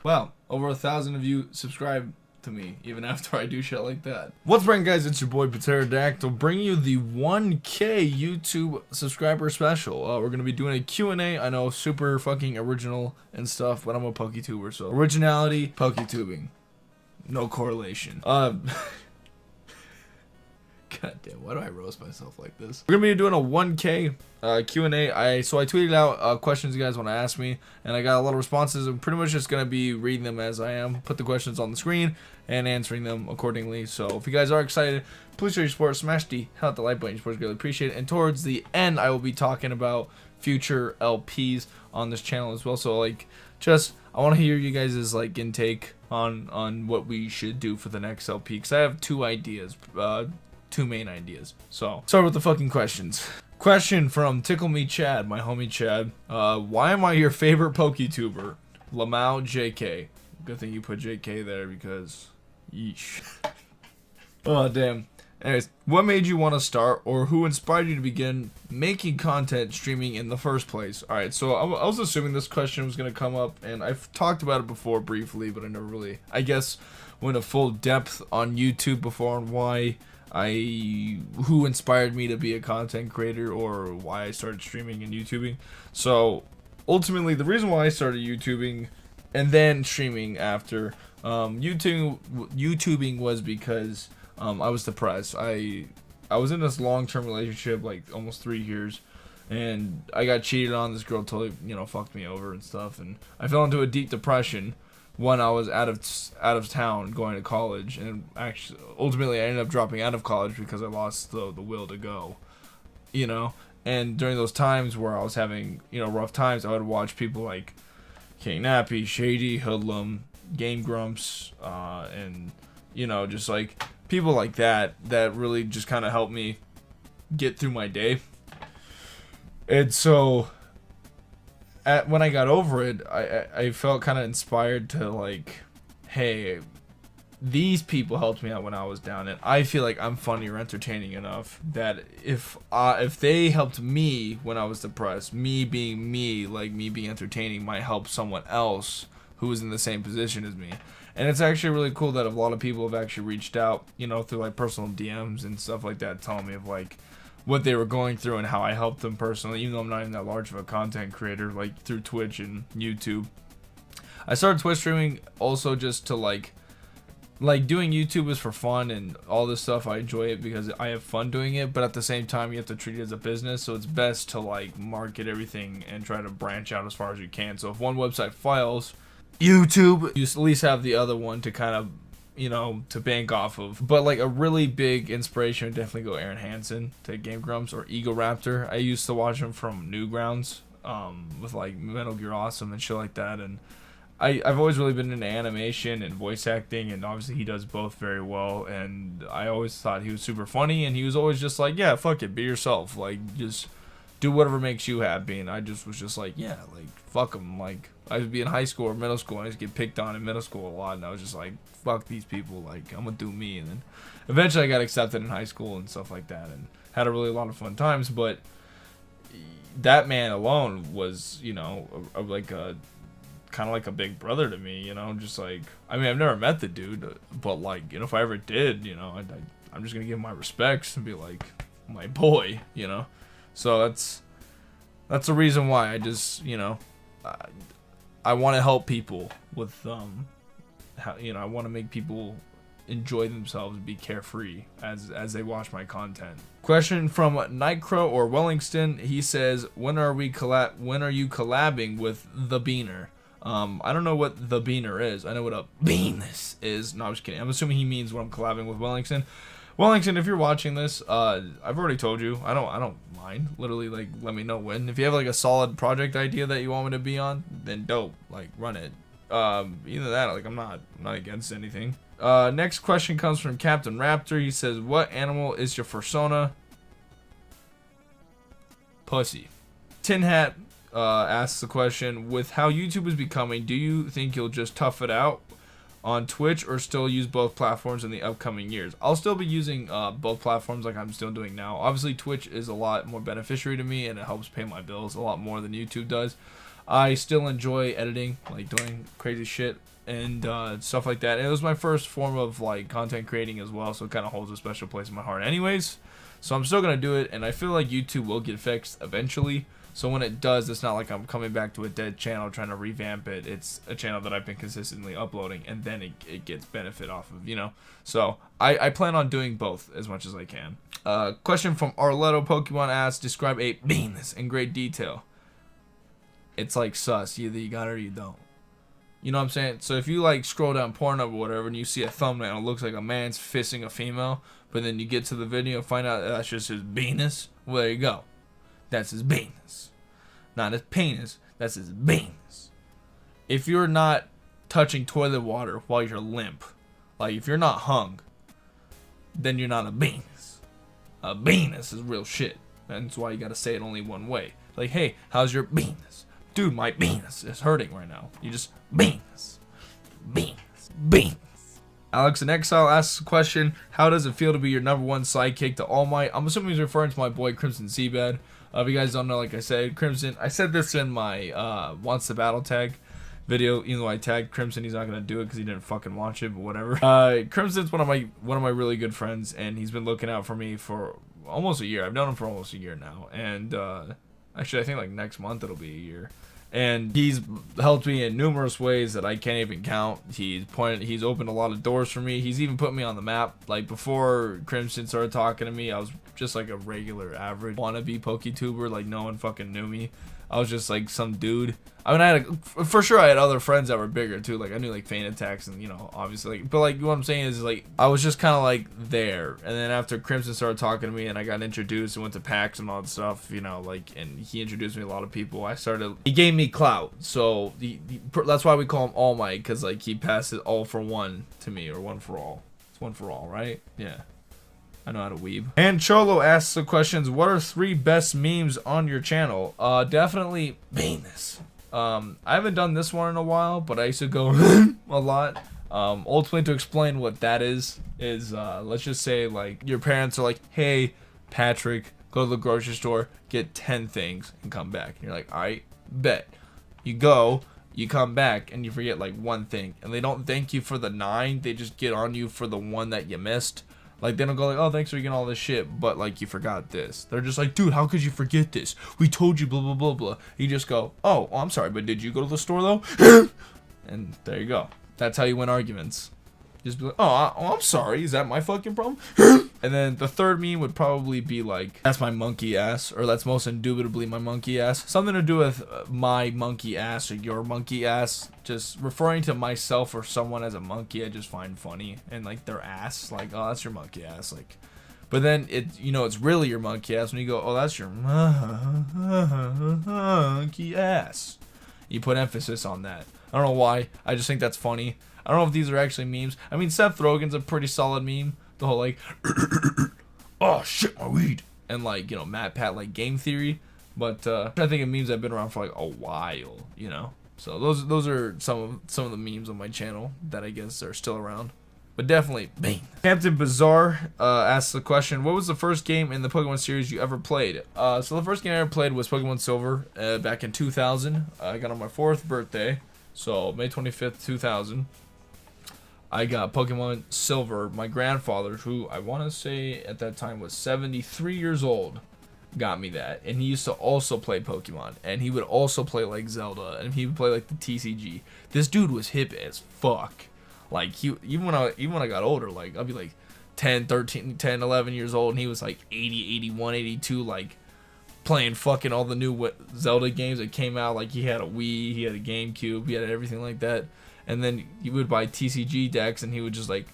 Wow, over 1,000 of you subscribe to me, even after I do shit like that. What's right, guys? It's your boy Pateradactle, bringing you the 1K YouTube subscriber special. We're gonna be doing a Q&A. I know, super fucking original and stuff, but I'm a PokeTuber, so originality, PokeTubing, no correlation. God damn, why do I roast myself like this? We're gonna be doing a 1K Q&A. So I tweeted out questions you guys want to ask me, and I got a lot of responses. I'm pretty much just gonna be reading them as I am, put the questions on the screen, and answering them accordingly. So if you guys are excited, please show your support, smash the hell out the like button. Your support is greatly appreciated. And towards the end, I will be talking about future LPs on this channel as well. So like, just I want to hear you guys' like intake on what we should do for the next LP, because I have two ideas. Two main ideas. So start with the fucking questions. Question from Tickle Me Chad, my homie Chad. Why am I your favorite PokeTuber? Lamau JK. Good thing you put JK there, because yeesh. Oh damn. Anyways, what made you want to start, or who inspired you to begin making content streaming in the first place? Alright, so I was assuming this question was going to come up, and I've talked about it before briefly, but I never really, I guess, went to full depth on YouTube before on why who inspired me to be a content creator, or why I started streaming and YouTubing. So ultimately, the reason why I started YouTubing and then streaming after YouTubing was because I was depressed. I was in this long-term relationship, like almost 3 years, and I got cheated on. This girl totally, fucked me over and stuff, and I fell into a deep depression when I was out of town going to college, and actually ultimately I ended up dropping out of college because I lost the will to go, and during those times where I was having rough times, I would watch people like King Nappy, Shady, Hoodlum, Game Grumps, and just like people like that really just kind of helped me get through my day. And so when I got over it, I felt kind of inspired to like, hey, these people helped me out when I was down, and I feel like I'm funny or entertaining enough that if they helped me when I was depressed, me being me, like me being entertaining, might help someone else who was in the same position as me. And it's actually really cool that a lot of people have actually reached out, through like personal DMs and stuff like that, telling me of like what they were going through and how I helped them personally, even though I'm not even that large of a content creator, like through Twitch and YouTube. I started Twitch streaming also just to like doing YouTube is for fun and all this stuff. I enjoy it because I have fun doing it, but at the same time you have to treat it as a business, so it's best to like market everything and try to branch out as far as you can. So if one website fails, YouTube, you at least have the other one to kind of to bank off of. But like a really big inspiration would definitely go Aaron Hansen to Game Grumps, or Ego Raptor. I used to watch him from Newgrounds with like Metal Gear Awesome and shit like that, and I've always really been into animation and voice acting, and obviously he does both very well, and I always thought he was super funny, and he was always just like, yeah, fuck it, be yourself, like just do whatever makes you happy. And I just was just like, yeah, like fuck him. Like I would be in high school or middle school, and I used to get picked on in middle school a lot, and I was just like, fuck these people, like I'm gonna do me. And then eventually I got accepted in high school and stuff like that, and had a lot of fun times. But that man alone was like a kind of like a big brother to me, just like, I mean, I've never met the dude, but like, if I ever did, I'm just gonna give him my respects and be like, my boy, so that's the reason why I just, I want to help people with, how, I want to make people enjoy themselves and be carefree as they watch my content. Question from Nightcrow or Wellingston. He says, when are you collabing with the Beaner? I don't know what the Beaner is. I know what a Beanus is. No, I'm just kidding. I'm assuming he means when I'm collabing with Wellington. Wellington, if you're watching this, I've already told you. I don't mind. Literally, like, let me know when. If you have like a solid project idea that you want me to be on, then dope. Like, run it. Either that, like, I'm not against anything. Next question comes from Captain Raptor. He says, what animal is your persona? Pussy. Tin Hat asks the question, with how YouTube is becoming, do you think you'll just tough it out, on Twitch or still use both platforms in the upcoming years? I'll still be using both platforms like I'm still doing now. Obviously, Twitch is a lot more beneficiary to me, and it helps pay my bills a lot more than YouTube does. I still enjoy editing, like doing crazy shit and stuff like that. And it was my first form of like content creating as well, so it kind of holds a special place in my heart anyways. So I'm still gonna do it, and I feel like YouTube will get fixed eventually. So when it does, it's not like I'm coming back to a dead channel trying to revamp it. It's a channel that I've been consistently uploading, and then it gets benefit off of, you know. So I plan on doing both as much as I can. Question from Arletto Pokemon asks, describe a penis in great detail. It's like sus. Either you got it or you don't. You know what I'm saying? So if you like scroll down Pornhub or whatever and you see a thumbnail and it looks like a man's fisting a female, but then you get to the video and find out that's just his penis, well, there you go. That's his penis. Not his penis. That's his penis. If you're not touching toilet water while you're limp, like if you're not hung, then you're not a penis. A penis is real shit. That's why you gotta say it only one way. Like, hey, how's your penis? Dude, my penis is hurting right now. You just penis. Alex in Exile asks a question, how does it feel to be your #1 sidekick to All Might? I'm assuming he's referring to my boy Crimson Seabed. If you guys don't know, like I said, Crimson, I said this in my Wants to Battle tag video, even though I tagged Crimson, he's not gonna do it because he didn't fucking watch it, but whatever. Crimson's one of my really good friends, and he's been looking out for me for almost a year. I've known him for almost a year now, and actually I think like next month it'll be a year. And he's helped me in numerous ways that I can't even count. He's opened a lot of doors for me. He's even put me on the map. Like before Crimson started talking to me, I was just like a regular average wannabe PokeTuber. Like no one fucking knew me. I was just like some dude. I mean, for sure I had other friends that were bigger too. Like I knew like Feint Attacks and, you know, obviously. Like, but like what I'm saying is like I was just kind of like there. And then after Crimson started talking to me and I got introduced and went to PAX and all that stuff, you know, like, and he introduced me to a lot of people. He gave me clout. So that's why we call him All Might, because like he passes all for one to me, or one for all. It's one for all, right? Yeah. I know how to weeb. And Cholo asks the questions, what are 3 best memes on your channel? Definitely penis. I haven't done this one in a while, but I used to go a lot. Ultimately, to explain what that is let's just say like your parents are like, hey, Patrick, go to the grocery store, get 10 things and come back. And you're like, alright, bet. You go, you come back, and you forget like 1 thing. And they don't thank you for the 9, they just get on you for the 1 that you missed. Like, they don't go like, oh, thanks for getting all this shit, but, like, you forgot this. They're just like, dude, how could you forget this? We told you, blah, blah, blah, blah. You just go, oh, I'm sorry, but did you go to the store, though? And there you go. That's how you win arguments. Just be like, oh, I'm sorry. Is that my fucking problem? And then the third meme would probably be like, that's my monkey ass, or that's most indubitably my monkey ass. Something to do with my monkey ass or your monkey ass. Just referring to myself or someone as a monkey, I just find funny. And like their ass, like, oh, that's your monkey ass. Like, but then it, you know, it's really your monkey ass when you go, oh, that's your monkey ass. You put emphasis on that. I don't know why. I just think that's funny. I don't know if these are actually memes. I mean, Seth Rogen's a pretty solid meme. The whole like, oh shit, my weed, and like, you know, Matt Pat like game theory. But I think of memes that have been around for like a while, you know. So those are some of the memes on my channel that I guess are still around. But definitely, bang. Captain Bizarre asks the question, what was the first game in the Pokemon series you ever played? So the first game I ever played was Pokemon Silver back in 2000. I got on my 4th birthday, so May 25th, 2000. I got Pokemon Silver. My grandfather, who I want to say at that time was 73 years old, got me that. And he used to also play Pokemon. And he would also play like Zelda. And he would play like the TCG. This dude was hip as fuck. Like, even when I got older, like, I'd be like 10, 11 years old. And he was like 80, 81, 82, like playing fucking all the new Zelda games that came out. Like, he had a Wii, he had a GameCube, he had everything like that. And then he would buy TCG decks, and he would just like,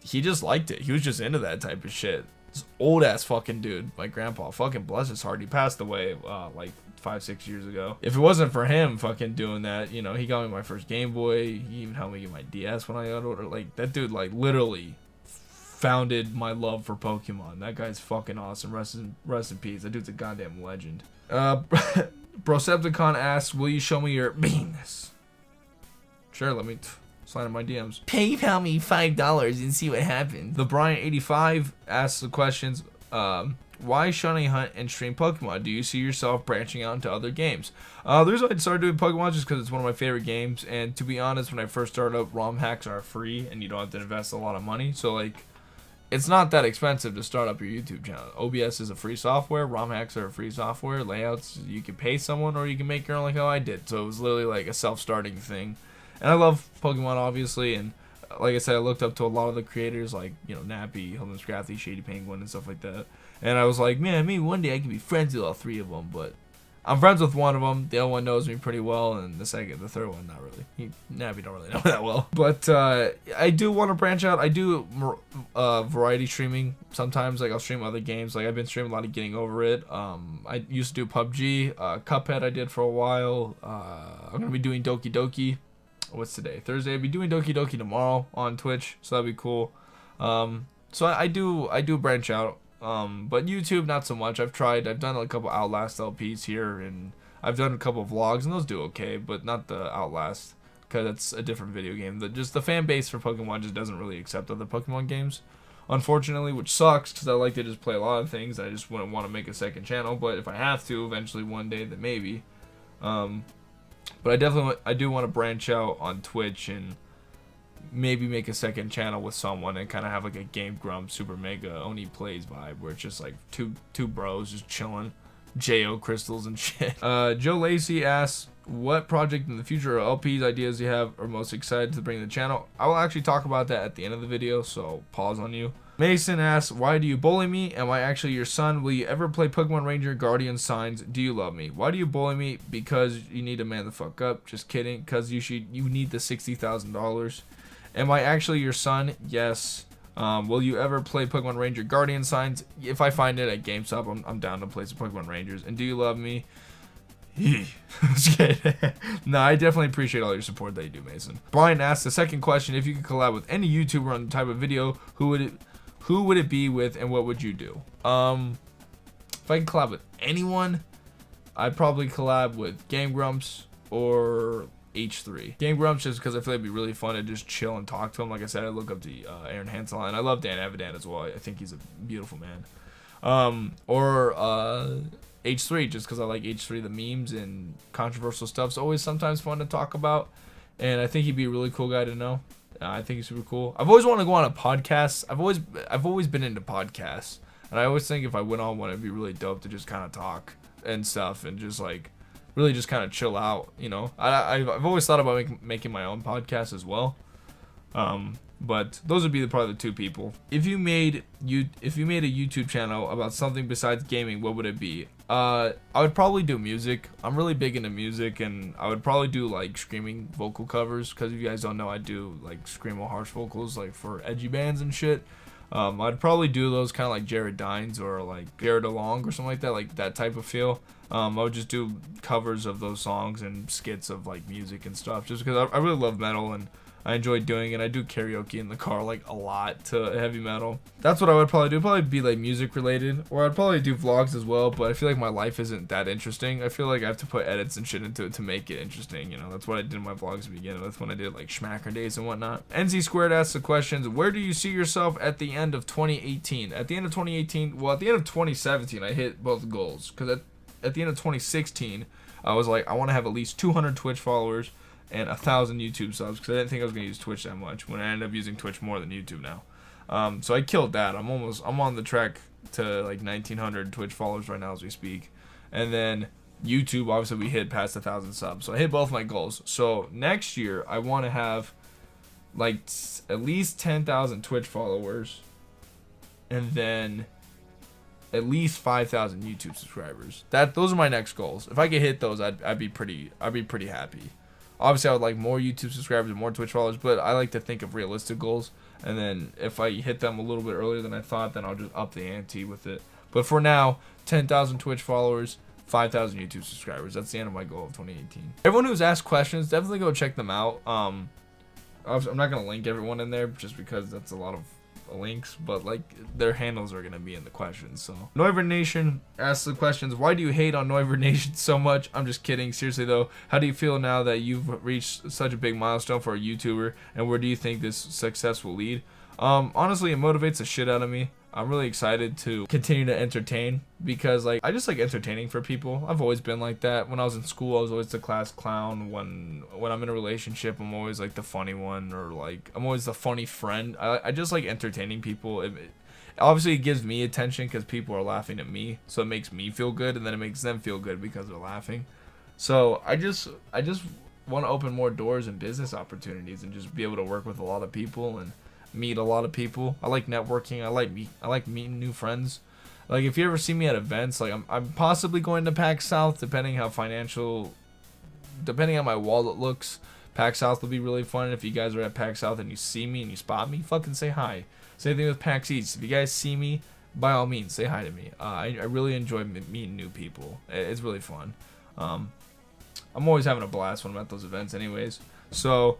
he just liked it. He was just into that type of shit. This old ass fucking dude, my grandpa, fucking bless his heart. He passed away like 5-6 years ago. If it wasn't for him fucking doing that, you know, he got me my first Game Boy. He even helped me get my DS when I got older. Like, that dude, like, literally founded my love for Pokemon. That guy's fucking awesome. Rest in peace. That dude's a goddamn legend. Brocepticon asks, will you show me your penis? Sure, let me slide in my DMs. PayPal me $5 and see what happens. The Brian85 asks the questions. Why Shiny Hunt and stream Pokemon? Do you see yourself branching out into other games? The reason I started doing Pokemon is just because it's one of my favorite games, and to be honest, when I first started up, ROM hacks are free, and you don't have to invest a lot of money, so like, it's not that expensive to start up your YouTube channel. OBS is a free software, ROM hacks are a free software, layouts, you can pay someone, or you can make your own like how I did, so it was literally like a self-starting thing, and I love Pokemon, obviously, and like I said, I looked up to a lot of the creators, like, you know, Nappy, Hillman Scrafty, Shady Penguin, and stuff like that. And I was like, man, maybe one day I can be friends with all three of them. But I'm friends with one of them. The other one knows me pretty well, and the third one, not really. Nappy don't really know that well. But I do want to branch out. I do variety streaming sometimes. Like I'll stream other games. Like I've been streaming a lot of Getting Over It. I used to do PUBG. Cuphead I did for a while. I'm gonna be doing Doki Doki. What's today? Thursday. I'll be doing Doki Doki tomorrow on Twitch, so that'd be cool. So I do branch out. But YouTube not so much. I've done a couple Outlast LPs here, and I've done a couple vlogs, and those do okay, but not the Outlast, because it's a different video game. Just the fan base for Pokemon just doesn't really accept other Pokemon games, unfortunately, which sucks, because I like to just play a lot of things. I just wouldn't want to make a second channel, but if I have to, eventually one day, then maybe. But I do want to branch out on Twitch and maybe make a second channel with someone and kind of have like a Game Grumps Super Mega Oni Plays vibe, where it's just like two bros just chilling, Jo crystals and shit. Joe Lacey asks, what project in the future or LPs ideas you have are most excited to bring to the channel? I will actually talk about that at the end of the video, so pause on you. Mason asks, why do you bully me? Am I actually your son? Will you ever play Pokemon Ranger Guardian Signs? Do you love me? Why do you bully me? Because you need to man the fuck up. Just kidding. Because you need the $60,000. Am I actually your son? Yes. Will you ever play Pokemon Ranger Guardian Signs? If I find it at GameStop, I'm down to play some Pokemon Rangers. And do you love me? Just kidding. No, I definitely appreciate all your support that you do, Mason. Brian asks the second question, if you could collab with any YouTuber on the type of video, who would it be with, and what would you do? If I could collab with anyone, I'd probably collab with Game Grumps or H3. Game Grumps just because I feel like it'd be really fun to just chill and talk to him. Like I said, I look up to Aaron Hansel, and I love Dan Avidan as well. I think he's a beautiful man. Or H3, just because I like H3, the memes and controversial stuff's always sometimes fun to talk about, and I think he'd be a really cool guy to know. I think he's super cool. I've always wanted to go on a podcast. I've always been into podcasts, and I always think if I went on one, it'd be really dope to just kind of talk and stuff, and just like really just kind of chill out, you know. I've always thought about making my own podcast as well. But those would be probably the two people. If you made a YouTube channel about something besides gaming, what would it be? I would probably do music. I'm really big into music, and I would probably do like screaming vocal covers, because if you guys don't know, I do like screamo harsh vocals like for edgy bands and shit. I'd probably do those kind of like Jared Dines or like Jared Along or something like that type of feel. I would just do covers of those songs and skits of like music and stuff, just because I really love metal and I enjoy doing it. I do karaoke in the car like a lot to heavy metal. That's what I would probably do. Probably be like music related, or I'd probably do vlogs as well, but I feel like my life isn't that interesting. I feel like I have to put edits and shit into it to make it interesting, you know. That's what I did in my vlogs to begin with when I did like Schmacker Days and whatnot. NZ Squared asks the questions, where do you see yourself at the end of 2018? At the end of 2018, well, at the end of 2017, I hit both goals, because at the end of 2016, I was like, I want to have at least 200 Twitch followers and 1,000 YouTube subs, because I didn't think I was going to use Twitch that much, when I ended up using Twitch more than YouTube now. So I killed that. I'm on the track to like 1,900 Twitch followers right now as we speak. And then YouTube, obviously we hit past 1,000 subs. So I hit both my goals. So next year, I want to have like at least 10,000 Twitch followers, and then at least 5,000 YouTube subscribers. Those are my next goals. If I could hit those, I'd be pretty happy. Obviously, I would like more YouTube subscribers and more Twitch followers, but I like to think of realistic goals. And then if I hit them a little bit earlier than I thought, then I'll just up the ante with it. But for now, 10,000 Twitch followers, 5,000 YouTube subscribers. That's the end of my goal of 2018. Everyone who's asked questions, definitely go check them out. I'm not going to link everyone in there just because that's a lot of links, but like their handles are gonna be in the questions. So Noivern Nation asks the questions: why do you hate on Noivern Nation so much? I'm just kidding. Seriously though, how do you feel now that you've reached such a big milestone for a YouTuber, and where do you think this success will lead? Honestly, it motivates the shit out of me. I'm really excited to continue to entertain, because like I just like entertaining for people. I've always been like that. When I was in school, I was always the class clown. When I'm in a relationship, I'm always like the funny one, or like I'm always the funny friend. I just like entertaining people. Obviously it gives me attention because people are laughing at me, so it makes me feel good, and then it makes them feel good because they're laughing. So I just want to open more doors and business opportunities, and just be able to work with a lot of people and meet a lot of people. I like networking. I like meeting new friends. Like if you ever see me at events, like I'm possibly going to PAX South, depending how my wallet looks. PAX South will be really fun. If you guys are at PAX South and you see me and you spot me, fucking say hi. Same thing with PAX East. If you guys see me, by all means, say hi to me. I really enjoy meeting new people. It's really fun. I'm always having a blast when I'm at those events anyways. So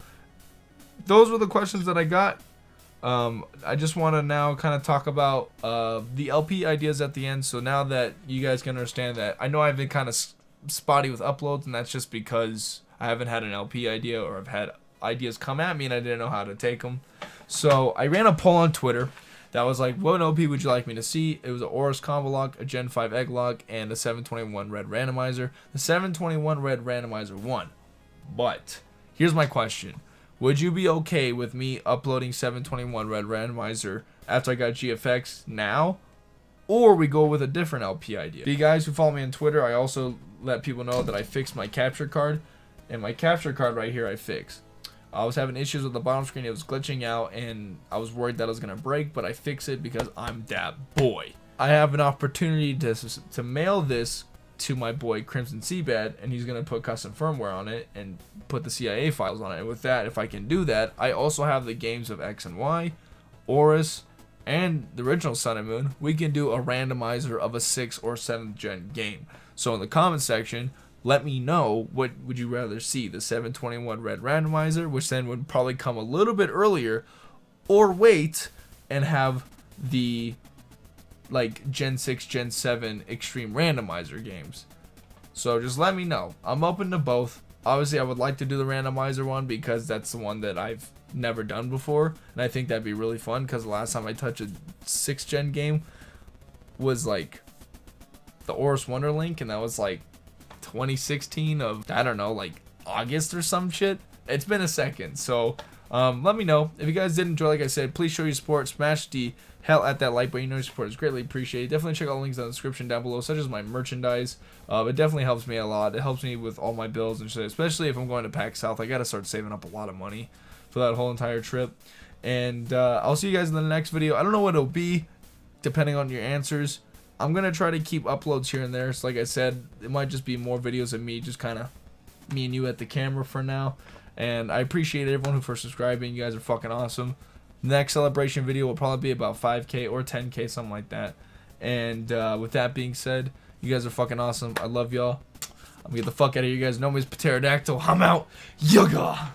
those were the questions that I got. I just want to now kind of talk about the LP ideas at the end. So now that you guys can understand that, I know I've been kind of spotty with uploads, and that's just because I haven't had an LP idea, or I've had ideas come at me and I didn't know how to take them. So I ran a poll on Twitter that was like, what LP would you like me to see? It was an Aorus Combo Lock, a Gen 5 Egg Lock, and a 721 Red Randomizer. The 721 Red Randomizer won. But here's my question. Would you be okay with me uploading 721 Red Randomizer after I got GFX now? Or we go with a different LP idea? For you guys who follow me on Twitter, I also let people know that I fixed my capture card. And my capture card right here I fixed. I was having issues with the bottom screen. It was glitching out, and I was worried that it was going to break, but I fixed it because I'm that boy. I have an opportunity to mail this to my boy Crimson Seabad, and he's going to put custom firmware on it and put the CIA files on it. And with that, if I can do that, I also have the games of X and Y, Aorus, and the original Sun and Moon. We can do a randomizer of a 6th or 7th gen game. So in the comment section, let me know, what would you rather see? The 721 Red Randomizer, which then would probably come a little bit earlier, or wait and have the like Gen 6, Gen 7 Extreme Randomizer games. So just let me know. I'm open to both. Obviously, I would like to do the randomizer one because that's the one that I've never done before, and I think that'd be really fun, because the last time I touched a 6th gen game was like the Aorus Wonder Link, and that was like 2016 of, I don't know, like August or some shit. It's been a second. So let me know. If you guys did enjoy, like I said, please show your support. Smash the hell at that like button. You know your support is greatly appreciated. Definitely check out the links in the description down below, such as my merchandise. It definitely helps me a lot. It helps me with all my bills and shit, especially if I'm going to PAX South. I gotta start saving up a lot of money for that whole entire trip. And I'll see you guys in the next video. I don't know what it'll be, depending on your answers. I'm gonna try to keep uploads here and there. So like I said, it might just be more videos of me, just kind of me and you at the camera for now. And I appreciate everyone for subscribing. You guys are fucking awesome. Next celebration video will probably be about 5K or 10K, something like that. And with that being said, you guys are fucking awesome. I love y'all. I'm gonna get the fuck out of here. You guys know me as Pateradactle. I'm out. Yaga.